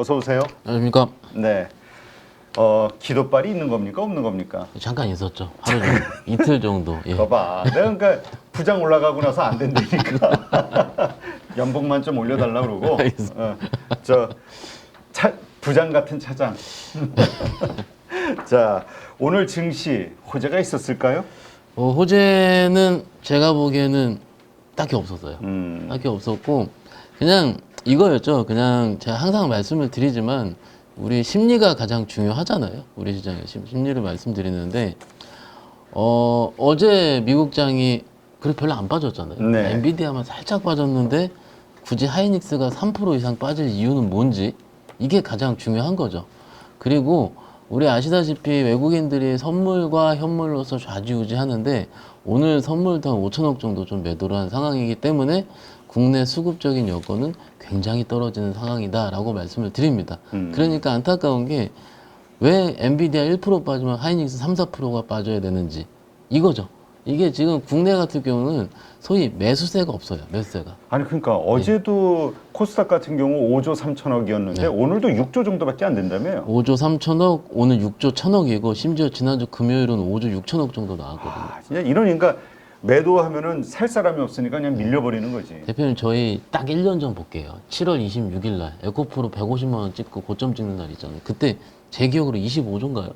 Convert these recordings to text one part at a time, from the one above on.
어서 오세요. 안녕하십니까. 네. 기도빨이 있는 겁니까? 없는 겁니까? 잠깐 있었죠. 하루 정도, 이틀 정도. 예. 봐봐. 내가 그러니까 부장 올라가고 나서 안 된다니까. 연봉만 좀 올려달라 그러고. 부장 같은 차장. 자, 오늘 증시 호재가 있었을까요? 호재는 제가 보기에는 딱히 없었어요. 딱히 없었고 그냥 이거였죠. 그냥 제가 항상 말씀을 드리지만 우리 심리가 가장 중요하잖아요. 우리 시장의 심리를 말씀드리는데 어제 미국장이 그렇게 별로 안 빠졌잖아요. 네. 엔비디아만 살짝 빠졌는데 굳이 하이닉스가 3% 이상 빠질 이유는 뭔지 이게 가장 중요한 거죠. 그리고 우리 아시다시피 외국인들이 선물과 현물로서 좌지우지 하는데 오늘 선물도 한 5천억 정도 좀 매도를 한 상황이기 때문에 국내 수급적인 여건은 굉장히 떨어지는 상황이다라고 말씀을 드립니다. 그러니까 안타까운 게 왜 엔비디아 1% 빠지면 하이닉스 3, 4%가 빠져야 되는지 이거죠. 이게 지금 국내 같은 경우는 소위 매수세가 없어요. 매수세가. 아니 그러니까 어제도 코스닥 같은 경우 5조 3천억이었는데 오늘도 6조 정도밖에 안 된다며요. 5조 3천억, 오늘 6조 1천억이고 심지어 지난주 금요일은 5조 6천억 정도 나왔거든요. 진짜 이러니까 매도하면은 살 사람이 없으니까 그냥 밀려버리는 거지. 대표님 저희 딱 1년 전 볼게요. 7월 26일 날 에코프로 150만 원 찍고 고점 찍는 날 있잖아요. 그때 제 기억으로 25조인가요?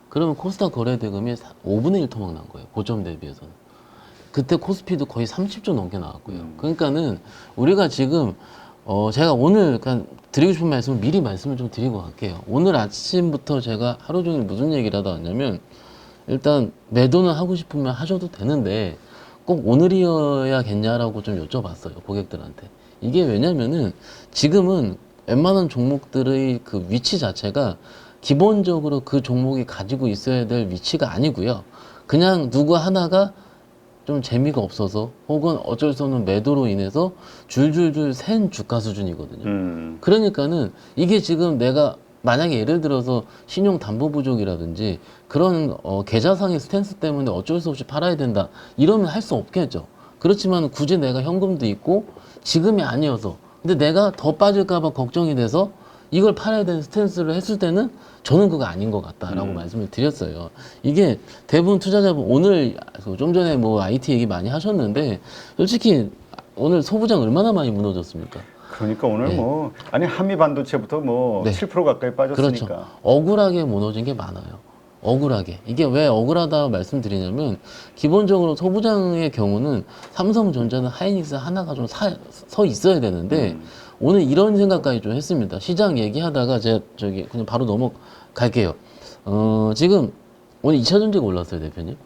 그러면 코스닥 거래대금이 5분의 1 토막 난 거예요. 고점 대비해서는. 그때 코스피도 거의 30조 넘게 나왔고요. 그러니까는 우리가 지금 제가 오늘 드리고 싶은 말씀을 미리 말씀을 좀 드리고 갈게요. 오늘 아침부터 제가 하루 종일 무슨 얘기를 하다 왔냐면 일단 매도는 하고 싶으면 하셔도 되는데 꼭 오늘이어야겠냐라고 좀 여쭤봤어요. 고객들한테. 이게 왜냐면은 지금은 웬만한 종목들의 그 위치 자체가 기본적으로 그 종목이 가지고 있어야 될 위치가 아니고요. 그냥 누구 하나가 좀 재미가 없어서 혹은 어쩔 수 없는 매도로 인해서 줄줄줄 센 주가 수준이거든요. 그러니까는 이게 지금 내가 만약에 예를 들어서 신용 담보 부족이라든지 그런 계좌상의 스탠스 때문에 어쩔 수 없이 팔아야 된다 이러면 할 수 없겠죠. 그렇지만 굳이 내가 현금도 있고 지금이 아니어서 근데 내가 더 빠질까 봐 걱정이 돼서 이걸 팔아야 되는 스탠스를 했을 때는 저는 그거 아닌 것 같다라고 말씀을 드렸어요. 이게 대부분 투자자분 오늘 좀 전에 뭐 IT 얘기 많이 하셨는데 솔직히 오늘 소부장 얼마나 많이 무너졌습니까? 그러니까 오늘 뭐 아니 한미 반도체부터 뭐 7% 가까이 빠졌으니까. 그렇죠. 억울하게 무너진 게 많아요. 억울하게. 이게 왜 억울하다고 말씀드리냐면 기본적으로 소부장의 경우는 삼성전자는 하이닉스 하나가 좀 서 있어야 되는데 오늘 이런 생각까지 좀 했습니다. 시장 얘기하다가 제가 그냥 바로 넘어갈게요. 지금 오늘 2차전지가 올랐어요, 대표님.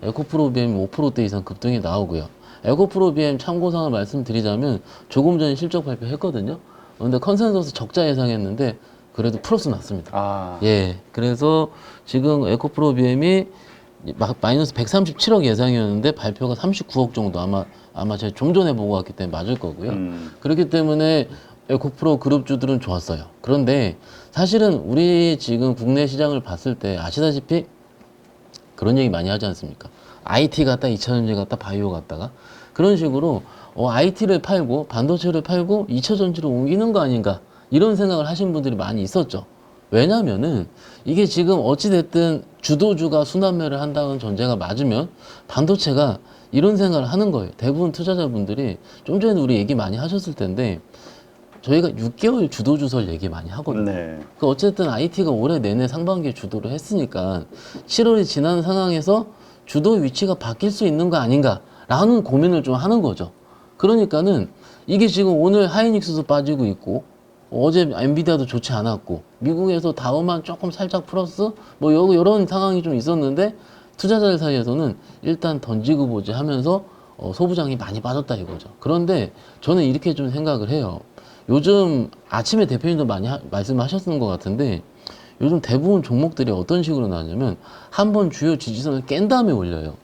에코프로비엠 5%대 이상 급등이 나오고요. 에코프로비엠 참고사항을 말씀드리자면 조금 전에 실적 발표했거든요. 근데 컨센서스 적자 예상했는데 그래도 플러스 났습니다. 예, 그래서 지금 에코프로비엠이 마이너스 137억 예상이었는데 발표가 39억 정도 아마 제가 좀 전에 보고 왔기 때문에 맞을 거고요. 그렇기 때문에 에코프로 그룹주들은 좋았어요. 그런데 사실은 우리 지금 국내 시장을 봤을 때 아시다시피 그런 얘기 많이 하지 않습니까? IT 갔다 2차전지 갔다 바이오 갔다가 그런 식으로 IT를 팔고 반도체를 팔고 2차전지로 옮기는 거 아닌가 이런 생각을 하신 분들이 많이 있었죠. 왜냐면은 이게 지금 어찌됐든 주도주가 순환매를 한다는 전제가 맞으면 반도체가 이런 생각을 하는 거예요. 대부분 투자자분들이 좀 전에 우리 얘기 많이 하셨을 텐데 저희가 6개월 주도주설 얘기 많이 하거든요. 그 어쨌든 IT가 올해 내내 상반기에 주도를 했으니까 7월이 지난 상황에서 주도 위치가 바뀔 수 있는 거 아닌가라는 고민을 좀 하는 거죠. 그러니까는 이게 지금 오늘 하이닉스도 빠지고 있고 어제 엔비디아도 좋지 않았고 미국에서 다우만 조금 살짝 플러스 뭐 이런 상황이 좀 있었는데 투자자들 사이에서는 일단 던지고 보지 하면서 소부장이 많이 빠졌다 이거죠. 그런데 저는 이렇게 좀 생각을 해요. 요즘 아침에 대표님도 많이 말씀하셨는 것 같은데 요즘 대부분 종목들이 어떤 식으로 나냐면 한번 주요 지지선을 깬 다음에 올려요.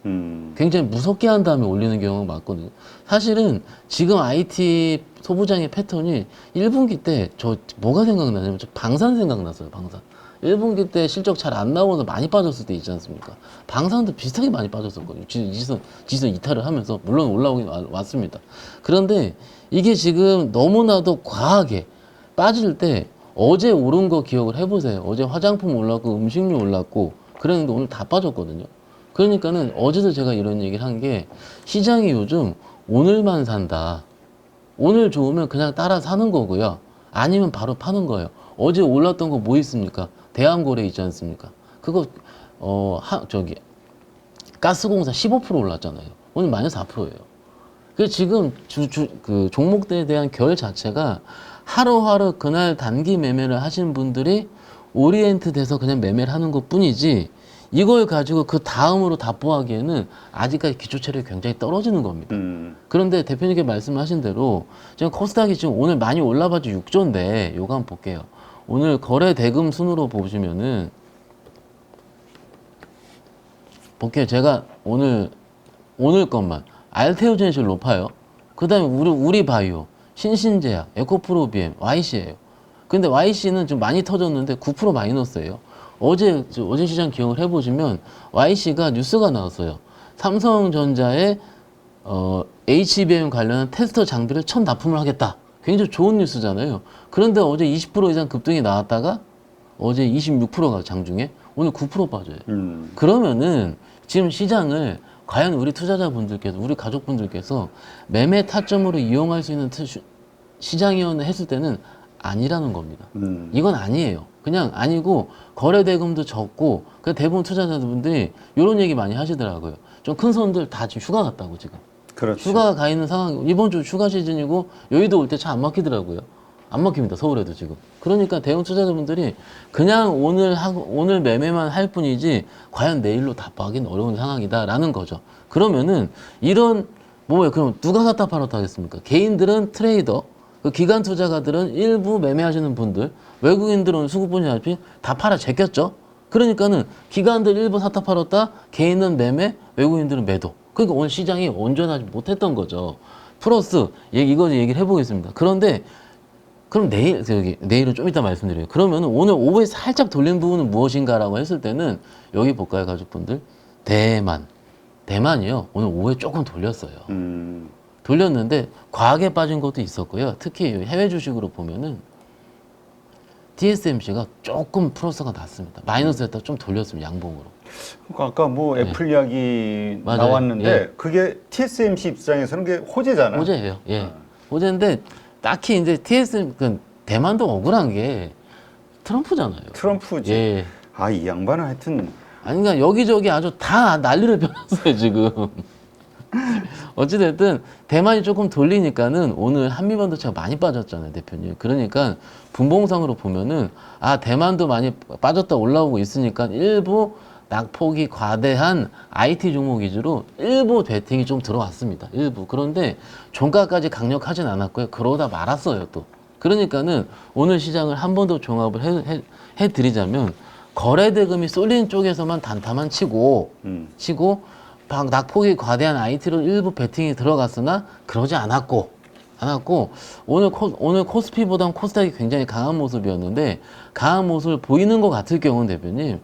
굉장히 무섭게 한 다음에 올리는 경우가 많거든요. 사실은 지금 IT 소부장의 패턴이 1분기 때 저 뭐가 생각나냐면 저 방산 생각났어요. 방산. 1분기 때 실적 잘 안 나오면서 많이 빠졌을 때 있지 않습니까? 방산도 비슷하게 많이 빠졌었거든요. 지지선 이탈을 하면서 물론 올라오긴 왔습니다. 그런데 이게 지금 너무나도 과하게 빠질 때 어제 오른 거 기억을 해보세요. 어제 화장품 올랐고 음식료 올랐고 그랬는데 오늘 다 빠졌거든요. 그러니까는 어제도 제가 이런 얘기를 한 게 시장이 요즘 오늘만 산다. 오늘 좋으면 그냥 따라 사는 거고요. 아니면 바로 파는 거예요. 어제 올랐던 거 뭐 있습니까? 대한고래 있지 않습니까? 그거 가스공사 15% 올랐잖아요. 오늘 마이너스 4%예요. 그 지금 그 종목들에 대한 결 자체가 하루하루 그날 단기 매매를 하시는 분들이 오리엔트 돼서 그냥 매매를 하는 것 뿐이지 이걸 가지고 그 다음으로 답보하기에는 아직까지 기초체력이 굉장히 떨어지는 겁니다. 그런데 대표님께 말씀하신 대로 지금 코스닥이 지금 오늘 많이 올라봤죠. 6조인데 요거 한번 볼게요. 오늘 거래 대금 순으로 보시면은 볼게요. 제가 오늘 것만 알테오젠이 제일 높아요. 그 다음에 우리 바이오, 신신제약, 에코프로비엠, YC예요. 근데 YC는 좀 많이 터졌는데 9% 마이너스예요. 어제 시장 기억을 해보시면 YC가 뉴스가 나왔어요. 삼성전자의 HBM 관련한 테스터 장비를 처음 납품을 하겠다. 굉장히 좋은 뉴스잖아요. 그런데 어제 20% 이상 급등이 나왔다가 어제 26%가 장중에 오늘 9% 빠져요. 그러면은 지금 시장을 과연 우리 투자자분들께서 우리 가족분들께서 매매 타점으로 이용할 수 있는 시장이었나 했을 때는 아니라는 겁니다. 이건 아니에요. 그냥 아니고 거래 대금도 적고 그 대부분 투자자분들이 이런 얘기 많이 하시더라고요. 좀 큰 손들 다 지금 휴가 갔다고 지금. 그렇죠. 휴가 가 있는 상황. 이번 주 휴가 시즌이고 여의도 올 때 차 안 막히더라고요. 안 막힙니다. 서울에도 지금. 그러니까 대형 투자자분들이 그냥 오늘 매매만 할 뿐이지 과연 내일로 답하기는 어려운 상황이다라는 거죠. 그러면은 이런 뭐예요? 그럼 누가 샀다 팔았다 하겠습니까? 개인들은 트레이더, 그 기관 투자가들은 일부 매매하시는 분들, 외국인들은 수급분야피 다 팔아 제꼈죠. 그러니까는 기관들 일부 샀다 팔았다, 개인은 매매, 외국인들은 매도. 그러니까 오늘 시장이 온전하지 못했던 거죠. 플러스 이거 얘기를 해보겠습니다. 그런데 그럼 내일은 좀 이따 말씀드려요. 그러면 오늘 오후에 살짝 돌린 부분은 무엇인가라고 했을 때는 여기 볼까요, 가족분들? 대만이요. 오늘 오후에 조금 돌렸어요. 돌렸는데 과하게 빠진 것도 있었고요. 특히 해외 주식으로 보면은 TSMC가 조금 플러스가 났습니다. 마이너스였다 좀 돌렸습니다. 양봉으로. 그러니까 아까 뭐 애플 이야기 맞아요. 나왔는데 예. 그게 TSMC 입장에서는 그게 호재잖아. 호재예요. 예. 호재인데 딱히 이제 대만도 억울한 게 트럼프잖아요. 트럼프지. 예. 아, 이 양반은 하여튼 아니, 그러니까 여기저기 아주 다 난리를 펴놨어요, 지금. 어찌됐든, 대만이 조금 돌리니까는 오늘 한미반도체가 많이 빠졌잖아요, 대표님. 그러니까 분봉상으로 보면은, 아, 대만도 많이 빠졌다 올라오고 있으니까 일부 낙폭이 과대한 IT 종목 위주로 일부 베팅이 좀 들어왔습니다. 일부. 그런데 종가까지 강력하진 않았고요. 그러다 말았어요, 또. 그러니까는 오늘 시장을 한 번 더 종합을 해드리자면, 거래대금이 쏠린 쪽에서만 단타만 치고 낙폭이 과대한 IT로 일부 베팅이 들어갔으나 그러지 않았고 오늘 코스피보다는 코스닥이 굉장히 강한 모습이었는데 강한 모습을 보이는 것 같을 경우는 대표님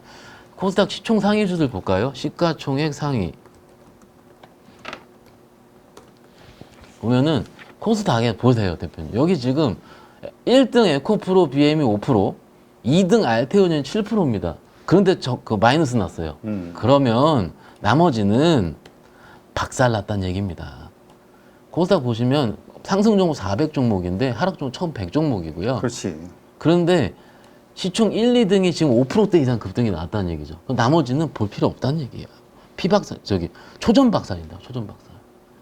코스닥 시총 상위주들 볼까요? 시가총액 상위 보면은 코스닥에 보세요, 대표님. 여기 지금 1등 에코프로 BM이 5%, 2등 알테오젠이 7%입니다. 그런데 그 마이너스 났어요. 그러면 나머지는 박살났다는 얘기입니다. 코스닥 보시면 상승 종목 400 종목인데 하락 종목 1100 종목이고요. 그렇지. 그런데 시총 1, 2등이 지금 5%대 이상 급등이 나왔다는 얘기죠. 그럼 나머지는 볼 필요 없다는 얘기예요. 초전 박살입니다. 초전 박살.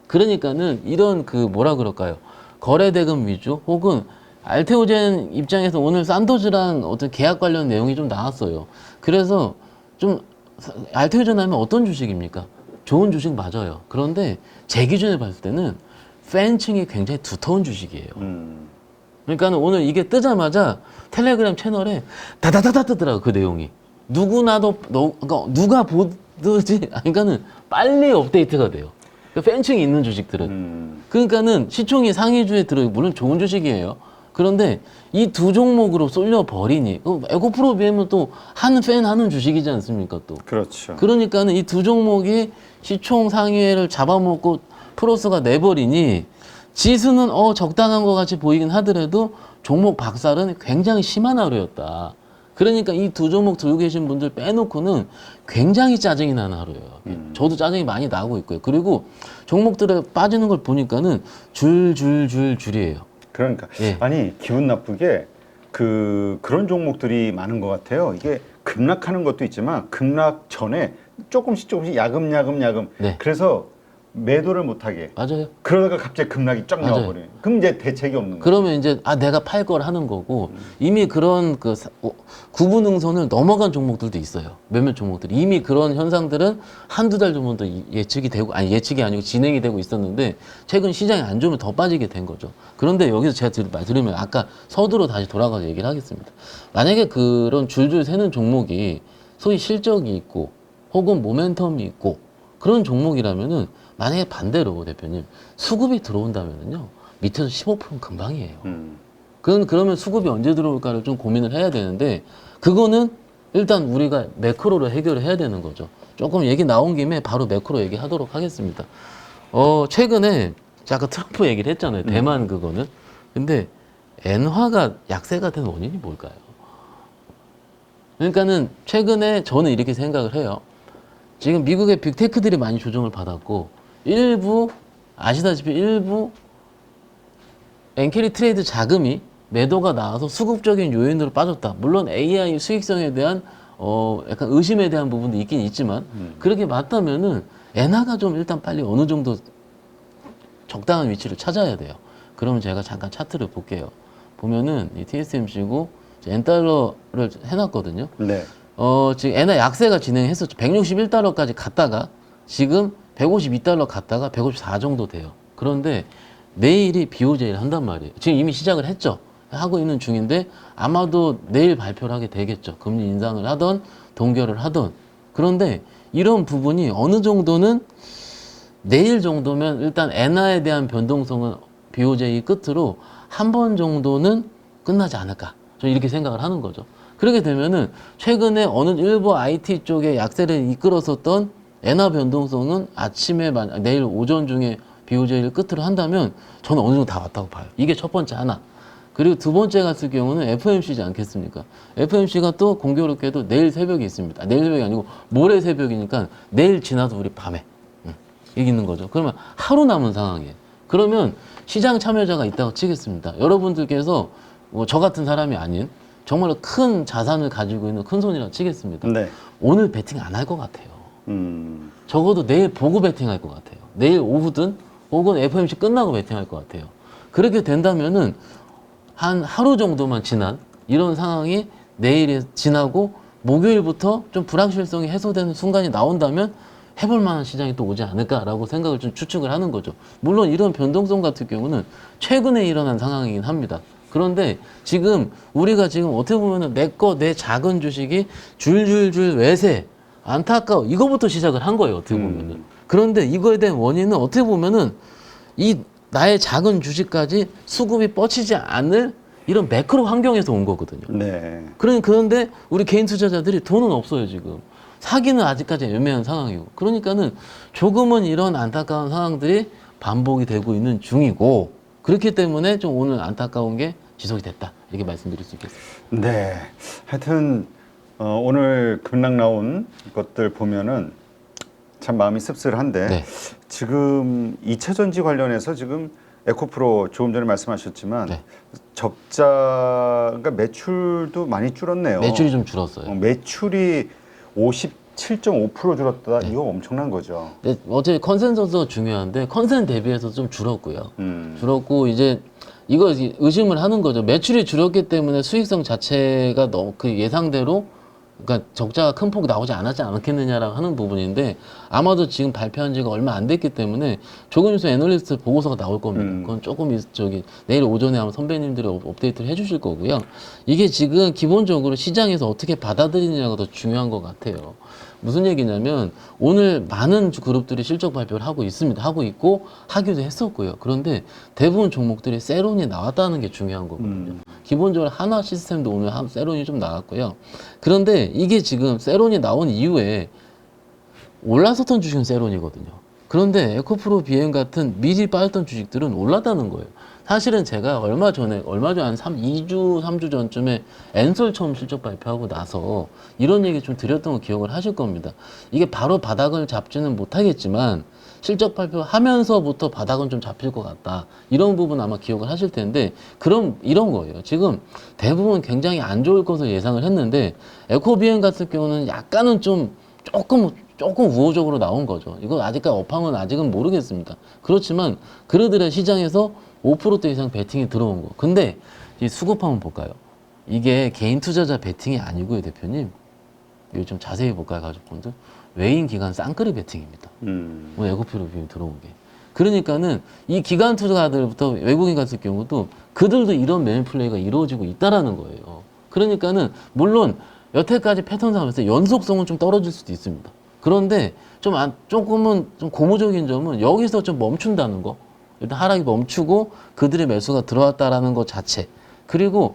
그러니까는 이런 뭐라 그럴까요? 거래대금 위주 혹은 알테오젠 입장에서 오늘 산도즈랑 어떤 계약 관련 내용이 좀 나왔어요. 그래서 좀 알테오젠 하면 어떤 주식입니까? 좋은 주식 맞아요. 그런데 제 기준에 봤을 때는 팬층이 굉장히 두터운 주식이에요. 그러니까 오늘 이게 뜨자마자 텔레그램 채널에 다다다다 뜨더라고, 그 내용이. 그러니까 누가 보든지, 그러니까는 빨리 업데이트가 돼요. 그 팬층이 있는 주식들은. 그러니까는 시총이 상위주에 물론 좋은 주식이에요. 그런데 이 두 종목으로 쏠려버리니, 에코프로 BM은 또 한 팬 하는 주식이지 않습니까, 또. 그렇죠. 그러니까는 이 두 종목이 시총 상위를 잡아먹고 플러스가 내버리니, 지수는 적당한 것 같이 보이긴 하더라도 종목 박살은 굉장히 심한 하루였다. 그러니까 이 두 종목 들고 계신 분들 빼놓고는 굉장히 짜증이 나는 하루예요. 저도 짜증이 많이 나고 있고요. 그리고 종목들에 빠지는 걸 보니까는 줄이에요. 그러니까 예. 아니 기분 나쁘게 그런 종목들이 많은 것 같아요. 이게 급락하는 것도 있지만 급락 전에 조금씩 야금. 네. 그래서 매도를 못하게. 맞아요. 그러다가 갑자기 급락이 쫙 맞아요. 나와버려요. 그럼 이제 대책이 없는 거예요. 그러면 이제 내가 팔 걸 하는 거고 이미 그런 구분응선을 넘어간 종목들도 있어요. 몇몇 종목들이 이미 그런 현상들은 한두 달 전부터 예측이 되고 예측이 아니고 진행이 되고 있었는데 최근 시장이 안 좋으면 더 빠지게 된 거죠. 그런데 여기서 제가 들으면 아까 서두로 다시 돌아가서 얘기를 하겠습니다. 만약에 그런 줄줄 새는 종목이 소위 실적이 있고 혹은 모멘텀이 있고 그런 종목이라면은 만약에 반대로 대표님 수급이 들어온다면은요 밑에서 15%는 금방이에요. 그러면 수급이 언제 들어올까를 좀 고민을 해야 되는데 그거는 일단 우리가 매크로로 해결을 해야 되는 거죠. 조금 얘기 나온 김에 바로 매크로 얘기하도록 하겠습니다. 최근에 제가 아까 트럼프 얘기를 했잖아요. 대만 그거는. 근데 엔화가 약세가 된 원인이 뭘까요? 그러니까는 최근에 저는 이렇게 생각을 해요. 지금 미국의 빅테크들이 많이 조정을 받았고 아시다시피 일부 엔캐리 트레이드 자금이 매도가 나와서 수급적인 요인으로 빠졌다. 물론 AI 수익성에 대한 약간 의심에 대한 부분도 있긴 있지만 그렇게 맞다면은 엔화가 좀 일단 빨리 어느 정도 적당한 위치를 찾아야 돼요. 그러면 제가 잠깐 차트를 볼게요. 보면은 이 TSMC고 엔달러를 해놨거든요. 네. 지금 엔화 약세가 진행했었죠. 161달러까지 갔다가 지금 152달러 갔다가 154 정도 돼요. 그런데 내일이 BOJ를 한단 말이에요. 지금 이미 시작을 했죠. 하고 있는 중인데 아마도 내일 발표를 하게 되겠죠. 금리 인상을 하던 동결을 하던. 그런데 이런 부분이 어느 정도는 내일 정도면 일단 엔화에 대한 변동성은 BOJ 끝으로 한 번 정도는 끝나지 않을까. 저는 이렇게 생각을 하는 거죠. 그렇게 되면은 최근에 어느 일부 IT 쪽에 약세를 이끌었었던 엔화 변동성은 아침에 내일 오전 중에 BOJ를 끝으로 한다면 저는 어느 정도 다 왔다고 봐요. 이게 첫 번째 하나. 그리고 두 번째 같은 경우는 FOMC지 않겠습니까? FOMC가 또 공교롭게도 내일 새벽에 있습니다. 내일 새벽이 아니고 모레 새벽이니까 내일 지나서 우리 밤에 이기는 거죠. 그러면 하루 남은 상황이에요. 그러면 시장 참여자가 있다고 치겠습니다. 여러분들께서 저 같은 사람이 아닌 정말로 큰 자산을 가지고 있는 큰 손이라고 치겠습니다. 네. 오늘 베팅 안 할 것 같아요. 적어도 내일 보고 베팅할 것 같아요. 내일 오후든 혹은 FOMC 끝나고 베팅할 것 같아요. 그렇게 된다면은 한 하루 정도만 지난 이런 상황이 내일에 지나고 목요일부터 좀 불확실성이 해소되는 순간이 나온다면 해볼 만한 시장이 또 오지 않을까라고 생각을 좀 추측을 하는 거죠. 물론 이런 변동성 같은 경우는 최근에 일어난 상황이긴 합니다. 그런데 지금 우리가 지금 어떻게 보면은 내 작은 주식이 줄줄줄 외세 안타까워. 이거부터 시작을 한 거예요. 어떻게 보면은. 그런데 이거에 대한 원인은 어떻게 보면은 이 나의 작은 주식까지 수급이 뻗치지 않을 이런 매크로 환경에서 온 거거든요. 네. 그런데 우리 개인 투자자들이 돈은 없어요, 지금. 사기는 아직까지 애매한 상황이고. 그러니까는 조금은 이런 안타까운 상황들이 반복이 되고 있는 중이고, 그렇기 때문에 좀 오늘 안타까운 게 지속이 됐다. 이렇게 말씀드릴 수 있겠습니다. 네. 하여튼 오늘 급락 나온 것들 보면은 참 마음이 씁쓸한데 네. 지금 2차 전지 관련해서 지금 에코프로 조금 전에 말씀하셨지만 네. 그러니까 매출도 많이 줄었네요. 매출이 좀 줄었어요. 매출이 57.5% 줄었다. 네. 이거 엄청난 거죠. 네, 어차피 컨센서스가 중요한데 컨센 대비해서 좀 줄었고요. 줄었고 이제 이거 의심을 하는 거죠. 매출이 줄었기 때문에 수익성 자체가 너무 그 예상대로 그러니까 적자가 큰 폭 나오지 않겠느냐라고 하는 부분인데 아마도 지금 발표한 지가 얼마 안 됐기 때문에 조금 있으면 애널리스트 보고서가 나올 겁니다. 그건 조금 내일 오전에 아마 선배님들이 업데이트를 해주실 거고요. 이게 지금 기본적으로 시장에서 어떻게 받아들이느냐가 더 중요한 것 같아요. 무슨 얘기냐면 오늘 많은 그룹들이 실적 발표를 하고 있습니다. 하고 있고 하기도 했었고요. 그런데 대부분 종목들이 세론이 나왔다는 게 중요한 거거든요. 기본적으로 한화 시스템도 오늘 세론이 좀 나왔고요. 그런데 이게 지금 세론이 나온 이후에 올라섰던 주식은 세론이거든요. 그런데 에코프로 비행 같은 미리 빠졌던 주식들은 올랐다는 거예요. 사실은 제가 얼마 전에 한 2주, 3주 전쯤에 엔솔 처음 실적 발표하고 나서 이런 얘기 좀 드렸던 거 기억을 하실 겁니다. 이게 바로 바닥을 잡지는 못하겠지만 실적 발표하면서부터 바닥은 좀 잡힐 것 같다. 이런 부분 아마 기억을 하실 텐데, 그럼 이런 거예요. 지금 대부분 굉장히 안 좋을 것을 예상을 했는데, 에코비행 같은 경우는 약간은 조금 우호적으로 나온 거죠. 이거 아직까지 업황은 아직은 모르겠습니다. 그렇지만 그들의 시장에서 5% 이상 베팅이 들어온 거. 근데 이 수급 한번 볼까요? 이게 개인 투자자 베팅이 아니고요, 대표님. 이거 좀 자세히 볼까요, 가족분들? 외인 기관 쌍끌이 베팅입니다. 오늘 에코프로 비행 들어온 게. 그러니까는 이 기관 투자가들부터 외국인 같은 경우도 그들도 이런 매매 플레이가 이루어지고 있다라는 거예요. 그러니까는 물론 여태까지 패턴 상에서 연속성은 좀 떨어질 수도 있습니다. 그런데 조금은 좀 고무적인 점은 여기서 좀 멈춘다는 거. 일단 하락이 멈추고 그들의 매수가 들어왔다라는 것 자체. 그리고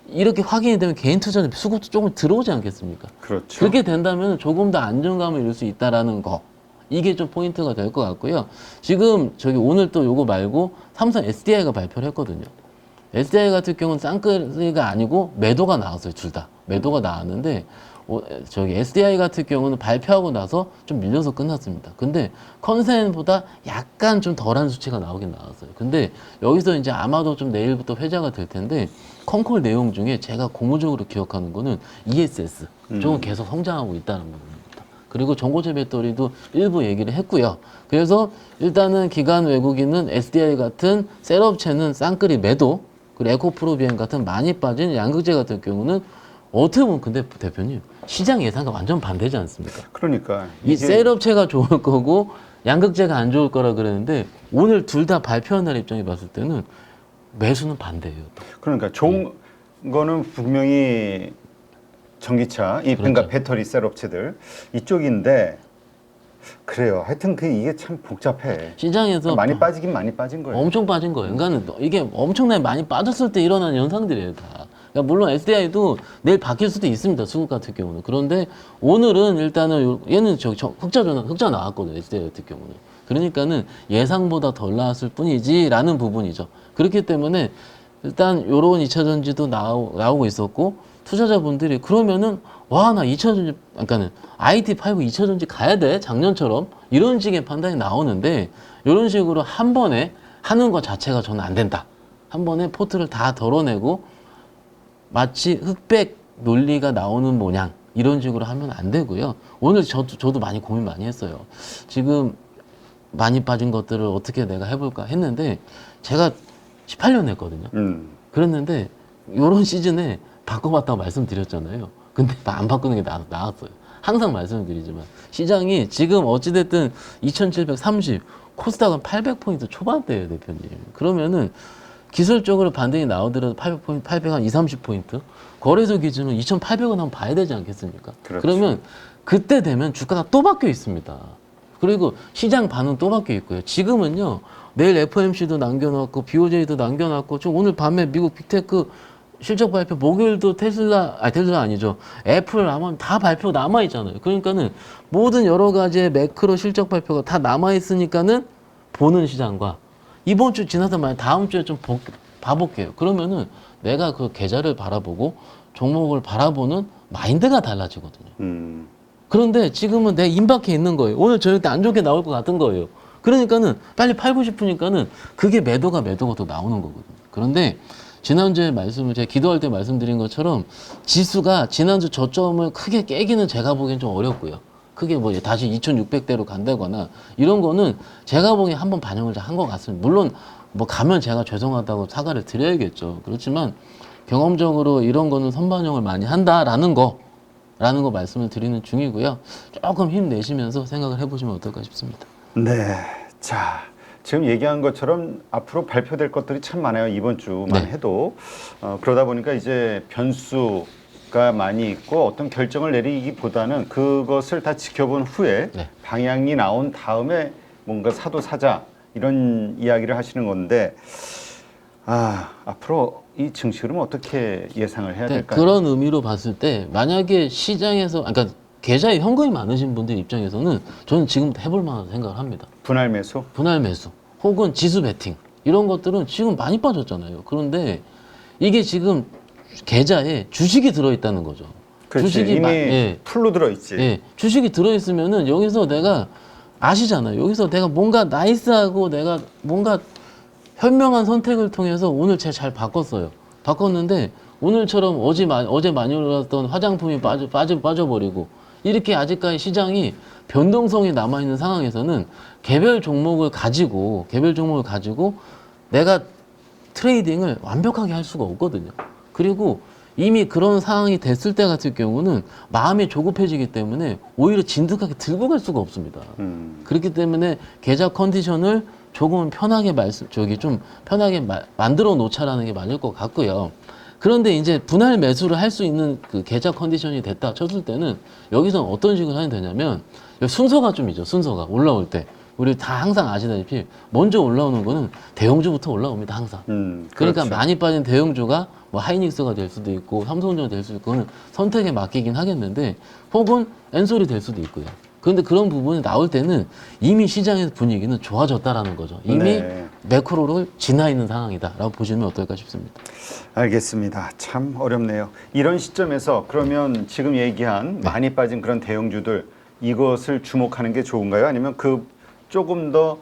이렇게 확인이 되면 개인 투자는 수급도 조금 들어오지 않겠습니까? 그렇죠. 그렇게 된다면 조금 더 안정감을 이룰 수 있다라는 거. 이게 좀 포인트가 될 것 같고요. 지금 오늘 또 요거 말고 삼성 SDI가 발표를 했거든요. SDI 같은 경우는 쌍끌이가 아니고 매도가 나왔어요. 둘 다. 매도가 나왔는데 SDI 같은 경우는 발표하고 나서 좀 밀려서 끝났습니다. 근데 컨센보다 약간 좀 덜한 수치가 나오긴 나왔어요. 근데 여기서 이제 아마도 좀 내일부터 회자가 될 텐데, 컨콜 내용 중에 제가 고무적으로 기억하는 거는 ESS 조금 계속 성장하고 있다는 부분입니다. 그리고 전고체 배터리도 일부 얘기를 했고요. 그래서 일단은 기관 외국인은 SDI 같은 셀업체는 쌍끌이 매도, 그리고 에코프로 비행 같은 많이 빠진 양극재 같은 경우는 어떻게 보면 근데 대표님 시장 예상과 완전 반대지 않습니까? 그러니까 이 셀업체가 좋을 거고 양극재가 안 좋을 거라 그랬는데 오늘 둘 다 발표한 날 입장에 봤을 때는 매수는 반대예요. 그러니까 좋은 거는 분명히 전기차, 그러니까 배터리 셀업체들 이쪽인데, 그래요. 하여튼 이게 참 복잡해. 시장에서 많이 빠지긴 많이 빠진 거예요. 엄청 빠진 거예요. 그러니까 이게 엄청나게 많이 빠졌을 때 일어나는 현상들이에요, 다. 그러니까 물론 SDI도 내일 바뀔 수도 있습니다, 수급 같은 경우는. 그런데 오늘은 일단은 얘는 흑자 나왔거든요, SDI 같은 경우는. 그러니까는 예상보다 덜 나왔을 뿐이지라는 부분이죠. 그렇기 때문에 일단 요런 2차 전지도 나오고 있었고, 투자자분들이 그러면은 와, 나 2차 전지, 그러니까는 IT 팔고 2차 전지 가야 돼, 작년처럼 이런 식의 판단이 나오는데, 이런 식으로 한 번에 하는 것 자체가 저는 안 된다. 한 번에 포트를 다 덜어내고 마치 흑백 논리가 나오는 모양 이런 식으로 하면 안 되고요. 오늘 저도 많이 고민 많이 했어요. 지금 많이 빠진 것들을 어떻게 내가 해볼까 했는데, 제가 18년 했거든요. 그랬는데 이런 시즌에 바꿔봤다고 말씀드렸잖아요. 근데 안 바꾸는 게 나았어요. 항상 말씀을 드리지만 시장이 지금 어찌됐든 2730, 코스닥은 800포인트 초반대예요, 대표님. 그러면은 기술적으로 반등이 나오더라도 800포인트, 800한 2, 30포인트 거래소 기준은 2800원 한번 봐야 되지 않겠습니까? 그렇죠. 그러면 그때 되면 주가가 또 바뀌어 있습니다. 그리고 시장 반응 또 바뀌어 있고요. 지금은요, 내일 FOMC도 남겨놨고 BOJ도 남겨놨고, 저 오늘 밤에 미국 빅테크 실적 발표, 목요일도 테슬라 아니죠, 애플 아마 다 발표 남아 있잖아요. 그러니까는 모든 여러 가지의 매크로 실적 발표가 다 남아 있으니까는 보는 시장과 이번 주 지나서 만약 다음 주에 좀 봐볼게요. 그러면은 내가 그 계좌를 바라보고 종목을 바라보는 마인드가 달라지거든요. 그런데 지금은 내 임박해 있는 거예요. 오늘 저녁 때 안 좋게 나올 것 같은 거예요. 그러니까는 빨리 팔고 싶으니까는 그게 매도가 또 나오는 거거든요. 그런데 지난주에 제가 기도할 때 말씀드린 것처럼 지수가 지난주 저점을 크게 깨기는 제가 보기엔 좀 어렵고요. 크게 뭐 다시 2600대로 간다거나 이런 거는 제가 보기엔 한번 반영을 한 것 같습니다. 물론 뭐 가면 제가 죄송하다고 사과를 드려야겠죠. 그렇지만 경험적으로 이런 거는 선반영을 많이 한다라는 거 말씀을 드리는 중이고요. 조금 힘내시면서 생각을 해보시면 어떨까 싶습니다. 네. 자, 지금 얘기한 것처럼 앞으로 발표될 것들이 참 많아요. 이번 주만 해도. 그러다 보니까 이제 변수가 많이 있고 어떤 결정을 내리기보다는 그것을 다 지켜본 후에 방향이 나온 다음에 뭔가 사도 사자 이런 이야기를 하시는 건데, 앞으로 이 증시 흐름 어떻게 예상을 해야 될까요? 그런 의미로 봤을 때 만약에 시장에서, 그러니까 계좌에 현금이 많으신 분들 입장에서는 저는 지금 해볼 만하다고 생각을 합니다. 분할 매수. 분할 매수 혹은 지수 베팅 이런 것들은 지금 많이 빠졌잖아요. 그런데 이게 지금 계좌에 주식이 들어있다는 거죠. 그렇지. 이미 예, 풀로 들어있지. 예, 주식이 들어있으면은 여기서 내가 아시잖아요. 여기서 내가 뭔가 나이스하고 내가 뭔가 현명한 선택을 통해서 오늘 제가 잘 바꿨어요. 바꿨는데 오늘처럼 어제 많이 올랐던 화장품이 빠져버리고 이렇게 아직까지 시장이 변동성이 남아있는 상황에서는 개별 종목을 가지고 내가 트레이딩을 완벽하게 할 수가 없거든요. 그리고 이미 그런 상황이 됐을 때 같은 경우는 마음이 조급해지기 때문에 오히려 진득하게 들고 갈 수가 없습니다. 그렇기 때문에 계좌 컨디션을 조금은 편하게 만들어 놓자라는 게 맞을 것 같고요. 그런데 이제 분할 매수를 할 수 있는 그 계좌 컨디션이 됐다 쳤을 때는 여기서는 어떤 식으로 하면 되냐면 순서가 좀 있죠. 순서가 올라올 때 우리 다 항상 아시다시피 먼저 올라오는 거는 대형주부터 올라옵니다. 항상. 그러니까 그렇죠. 많이 빠진 대형주가 뭐 하이닉스가 될 수도 있고 삼성전자 될 수도 있고 그거는 선택에 맡기긴 하겠는데 혹은 엔솔이 될 수도 있고요. 그런데 그런 부분이 나올 때는 이미 시장의 분위기는 좋아졌다라는 거죠. 이미 네. 매크로를 지나 있는 상황이다라고 보시면 어떨까 싶습니다. 알겠습니다. 참 어렵네요. 이런 시점에서 그러면 지금 얘기한 많이 빠진 그런 대형주들 이것을 주목하는 게 좋은가요? 아니면 그 조금 더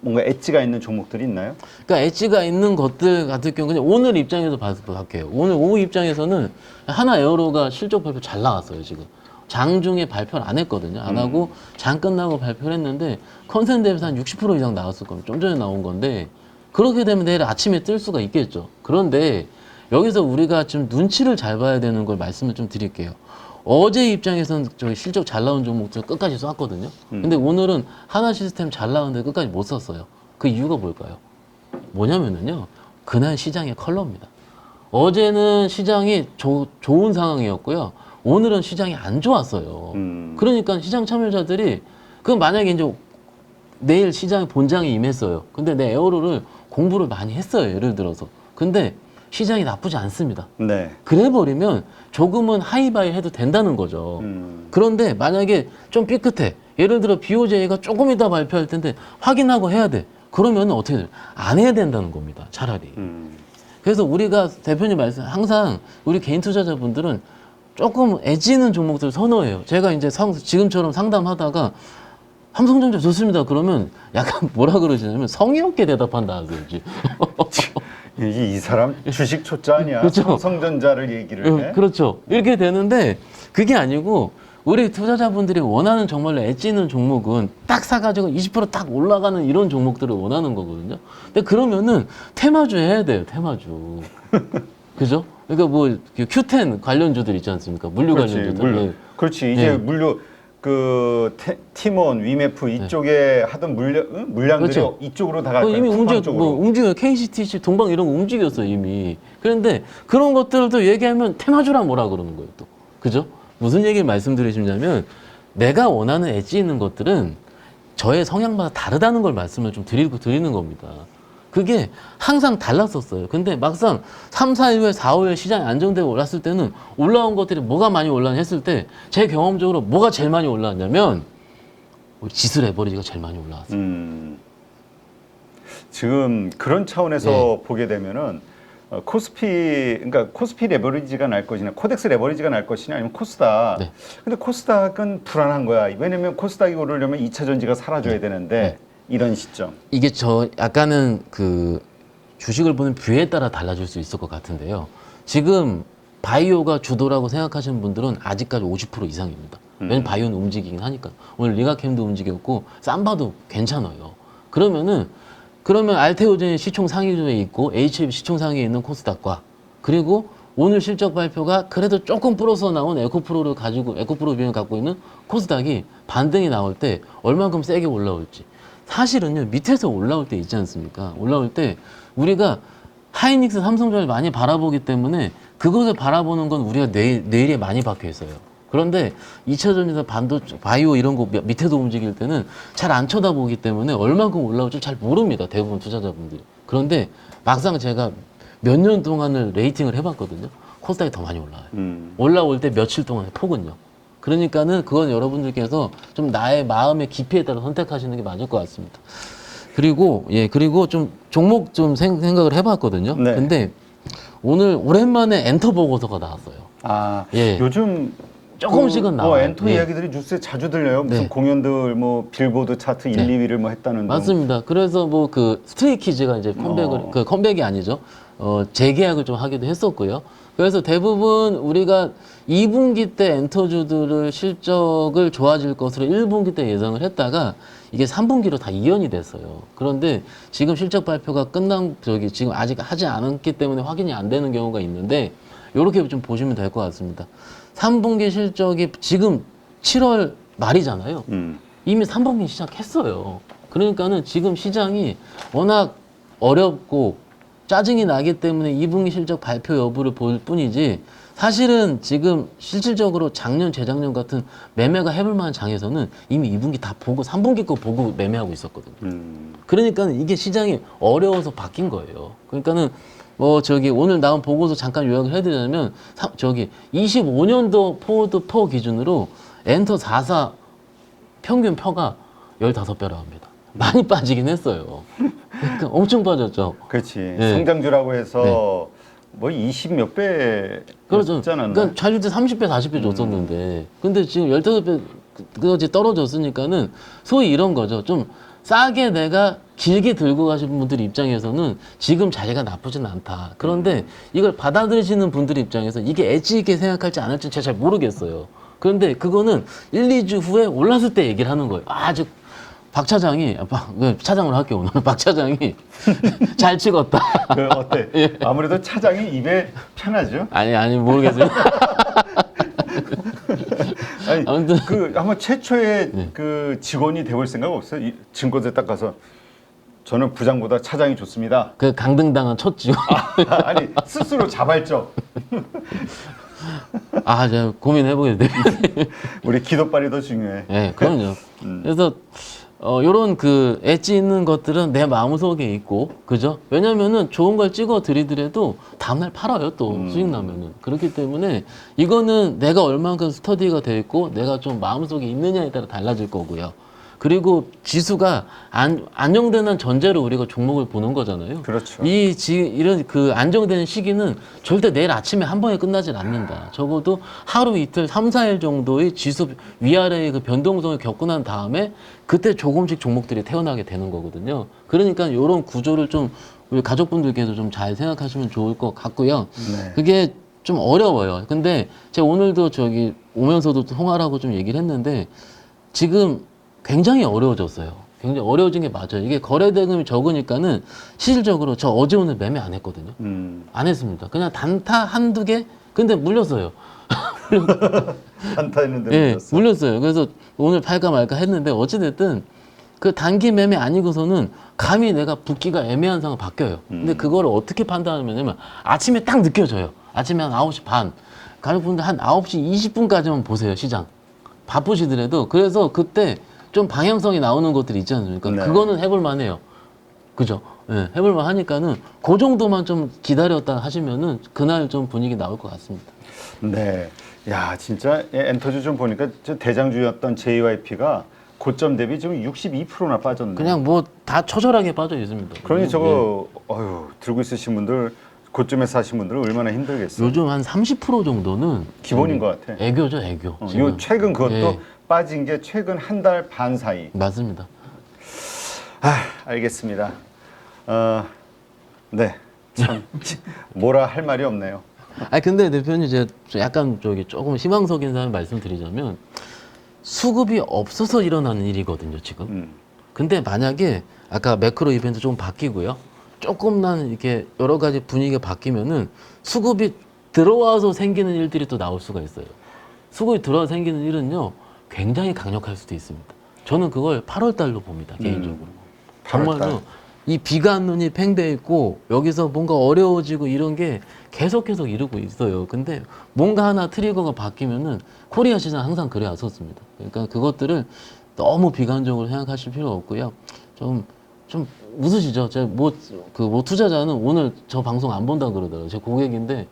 뭔가 엣지가 있는 종목들이 있나요? 그러니까 엣지가 있는 것들 같은 경우는 오늘 입장에서 볼게요. 오늘 오후 입장에서는 하나 에어로가 실적 발표 잘 나왔어요, 지금. 장중에 발표를 안 했거든요. 안 하고 장 끝나고 발표를 했는데 컨센 대비해서 한 60% 이상 나왔을 겁니다. 좀 전에 나온 건데 그렇게 되면 내일 아침에 뜰 수가 있겠죠. 그런데 여기서 우리가 좀 눈치를 잘 봐야 되는 걸 말씀을 좀 드릴게요. 어제 입장에서는 저희 실적 잘 나온 종목들 끝까지 쐈거든요. 근데 오늘은 하나 시스템 잘 나오는데 끝까지 못 썼어요. 그 이유가 뭘까요? 뭐냐면은요, 그날 시장의 컬러입니다. 어제는 시장이 좋은 상황이었고요. 오늘은 시장이 안 좋았어요. 그러니까 시장 참여자들이 만약에 이제 내일 시장 본장이 임했어요. 근데 내 에어로를 공부를 많이 했어요. 예를 들어서. 근데 시장이 나쁘지 않습니다. 네. 그래 버리면 조금은 하이바이 해도 된다는 거죠. 그런데 만약에 좀 삐끗해. 예를 들어 BOJ가 조금 이따 발표할 텐데 확인하고 해야 돼. 그러면 어떻게 돼요? 안 해야 된다는 겁니다. 차라리. 그래서 우리가 대표님 말씀 항상 우리 개인 투자자분들은 조금 애지는 종목들을 선호해요. 제가 이제 지금처럼 상담하다가 삼성전자 좋습니다. 그러면 약간 뭐라 그러시냐면 성의 없게 대답한다 하세요. 이 사람 주식 초짜 아니야? 그렇죠. 삼성전자를 얘기를 해? 그렇죠. 이렇게 되는데 그게 아니고 우리 투자자분들이 원하는 정말로 엣지 있는 종목은 딱 사가지고 20%딱 올라가는 이런 종목들을 원하는 거거든요. 근데 그러면은 테마주 해야 돼요. 테마주. 그죠? 그러니까 뭐 Q10 관련주들 있지 않습니까? 물류 그렇지, 관련주들. 네. 그렇지. 이제 네. 물류 티몬, 위메프 이쪽에 하던 물량들이 그렇죠. 이쪽으로 다 갈 거예요. 이미 쿠팡 쪽으로. 움직여 KCTC 동방 이런 거 움직였어 이미. 그런데 그런 것들도 얘기하면 테마주라 뭐라 그러는 거예요 또. 그죠? 무슨 얘기를 말씀드리시냐면 내가 원하는 엣지 있는 것들은 저의 성향마다 다르다는 걸 말씀을 좀 드리는 겁니다. 그게 항상 달랐었어요. 근데 막상 3, 4일 후에 4, 5일 시장이 안정되고 올랐을 때는 올라온 것들이 뭐가 많이 올랐냐 했을 때 제 경험적으로 뭐가 제일 많이 올랐냐면 우리 지수 레버리지가 제일 많이 올라왔어요. 지금 그런 차원에서 보게 되면은 그러니까 코스피 레버리지가 날 것이냐, 코덱스 레버리지가 날 것이냐, 아니면 코스닥. 네. 근데 코스닥은 불안한 거야. 왜냐면 코스닥이 오르려면 2차 전지가 사라져야 되는데 이런 시점. 이게 약간은 주식을 보는 뷰에 따라 달라질 수 있을 것 같은데요. 지금 바이오가 주도라고 생각하시는 분들은 아직까지 50% 이상입니다. 왜냐면 바이오는 움직이긴 하니까. 오늘 리가캠도 움직였고 삼바도 괜찮아요. 그러면 알테오젠이 시총 상위주에 있고 HF 시총 상위에 있는 코스닥과 그리고 오늘 실적 발표가 그래도 조금 플러스 나온 에코프로 비용을 갖고 있는 코스닥이 반등이 나올 때 얼만큼 세게 올라올지. 사실은요, 밑에서 올라올 때 있지 않습니까? 올라올 때 우리가 하이닉스, 삼성전자를 많이 바라보기 때문에 그것을 바라보는 건 우리가 내일에 많이 박혀 있어요. 그런데 2차 전지나 바이오 이런 거 밑에도 움직일 때는 잘 안 쳐다보기 때문에 얼만큼 올라올지 잘 모릅니다. 대부분 투자자분들이. 그런데 막상 제가 몇 년 동안을 레이팅을 해봤거든요. 코스닥이 더 많이 올라와요. 올라올 때 며칠 동안의 폭은요. 그러니까는 그건 여러분들께서 좀 나의 마음의 깊이에 따라 선택하시는 게 맞을 것 같습니다. 그리고 그리고 좀 종목 좀 생각을 해봤거든요. 네. 근데 오늘 오랜만에 엔터 보고서가 나왔어요. 아, 예. 요즘 조금씩은 나와요. 엔터 예. 이야기들이 뉴스에 자주 들려요. 무슨 네. 공연들 뭐 빌보드 차트 1, 네. 2위를 뭐 했다는 둥. 맞습니다. 그래서 뭐 그 스트레이키즈가 이제 컴백을 그 컴백이 아니죠. 재계약을 좀 하기도 했었고요. 그래서 대부분 우리가 2분기 때 엔터주들을 실적을 좋아질 것으로 1분기 때 예상을 했다가 이게 3분기로 다 이연이 됐어요. 그런데 지금 실적 발표가 끝난 지금 아직 하지 않았기 때문에 확인이 안 되는 경우가 있는데 이렇게 좀 보시면 될 것 같습니다. 3분기 실적이 지금 7월 말이잖아요. 이미 3분기 시작했어요. 그러니까는 지금 시장이 워낙 어렵고 짜증이 나기 때문에 2분기 실적 발표 여부를 볼 뿐이지 사실은 지금 실질적으로 작년, 재작년 같은 매매가 해볼 만한 장에서는 이미 2분기 다 보고 3분기 거 보고 매매하고 있었거든요. 그러니까 이게 시장이 어려워서 바뀐 거예요. 그러니까는 오늘 나온 보고서 잠깐 요약을 해드리자면 25년도 포워드 퍼 기준으로 엔터 4사 평균 표가 15배라고 합니다. 많이 빠지긴 했어요. 그러니까 엄청 빠졌죠. 그렇지. 네. 성장주라고 해서 뭐 20 몇 배 그렇죠. 였잖아. 그러니까 자율 때 30배, 40배 줬었는데 근데 지금 15배 그거지 떨어졌으니까는 소위 이런 거죠. 좀 싸게 내가 길게 들고 가시는 분들 입장에서는 지금 자리가 나쁘진 않다. 그런데 이걸 받아들이시는 분들 입장에서 이게 엣지 있게 생각할지 안 할지 제가 잘 모르겠어요. 그런데 그거는 1, 2주 후에 올랐을 때 얘기를 하는 거예요. 즉 박 차장이 차장으로 할게요. 오늘 박 차장이 잘 찍었다. 그 어때? 예. 아무래도 차장이 입에 편하죠. 아니 모르겠어요. 아니, 아무튼 한번 최초의 네. 그 직원이 돼볼 생각 없어요? 이 증권사에 딱 가서 저는 부장보다 차장이 좋습니다. 그 강등당한 첫 직원. 아니 스스로 자발적. 제가 고민해보겠네요. 우리 기도빨이 더 중요해. 네, 그럼요. 그래서 요런 그 엣지 있는 것들은 내 마음속에 있고, 그죠? 왜냐면은 좋은 걸 찍어 드리더라도 다음날 팔아요, 또 수익 나면은. 그렇기 때문에 이거는 내가 얼만큼 스터디가 돼 있고, 내가 좀 마음속에 있느냐에 따라 달라질 거고요. 그리고 지수가 안정되는 전제로 우리가 종목을 보는 거잖아요. 그렇죠. 이런 그 안정되는 시기는 절대 내일 아침에 한 번에 끝나질 않는다. 적어도 하루 이틀, 3, 4일 정도의 지수 위아래의 그 변동성을 겪고 난 다음에 그때 조금씩 종목들이 태어나게 되는 거거든요. 그러니까 이런 구조를 좀 우리 가족분들께서 좀 잘 생각하시면 좋을 것 같고요. 네. 그게 좀 어려워요. 근데 제가 오늘도 오면서도 통화라고 좀 얘기를 했는데 지금 굉장히 어려워졌어요. 굉장히 어려워진 게 맞아요. 이게 거래 대금이 적으니까는 실질적으로 저 어제 오늘 매매 안 했거든요. 안 했습니다. 그냥 단타 한두 개? 근데 물렸어요. 한타 했는데 예, 물렸어요. 그래서 오늘 팔까 말까 했는데 어찌됐든 그 단기 매매 아니고서는 감히 내가 붓기가 애매한 상황 바뀌어요. 근데 그거를 어떻게 판단하냐면 아침에 딱 느껴져요. 아침에 한 9시 반. 가족분들 한 9시 20분까지만 보세요, 시장. 바쁘시더라도. 그래서 그때 좀 방향성이 나오는 것들이 있지 않습니까? 네. 그거는 해볼 만해요. 그죠? 예, 해볼 만하니까는 그 정도만 좀 기다렸다 하시면은 그날 좀 분위기 나올 것 같습니다. 네. 야, 진짜 엔터주 좀 보니까 저 대장주였던 JYP가 고점 대비 지금 62%나 빠졌네. 그냥 뭐 다 처절하게 빠져 있습니다. 그러니 예. 저거 들고 있으신 분들 고점에 사신 분들은 얼마나 힘들겠어요. 요즘 한 30% 정도는 기본인 것 같아. 애교죠, 애교. 요 지금. 최근 그것도 예. 빠진 게 최근 한 달 반 사이. 맞습니다. 알겠습니다. 네. 참 뭐라 할 말이 없네요. 근데 대표님 제가 약간 조금 희망적인 사람 말씀드리자면 수급이 없어서 일어나는 일이거든요, 지금. 근데 만약에 아까 매크로 이벤트 좀 바뀌고요. 조금만 이렇게 여러 가지 분위기가 바뀌면은 수급이 들어와서 생기는 일들이 또 나올 수가 있어요. 수급이 들어와서 생기는 일은요, 굉장히 강력할 수도 있습니다. 저는 그걸 8월 달로 봅니다, 개인적으로. 8월 달. 정말로 이 비관론이 팽배해 있고 여기서 뭔가 어려워지고 이런 게 계속 이루고 있어요. 근데 뭔가 하나 트리거가 바뀌면은 코리아 시장 항상 그래 왔었습니다. 그러니까 그것들을 너무 비관적으로 생각하실 필요 없고요. 좀 웃으시죠. 제가 투자자는 오늘 저 방송 안 본다 그러더라고요. 제 고객인데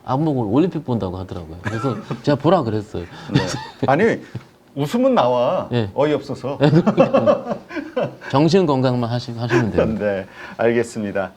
안보고 올림픽 본다고 하더라고요. 그래서 제가 보라 그랬어요. 네. 아니 웃음은 나와 네. 어이없어서. 정신 건강만 하시면 돼요. 네, 알겠습니다.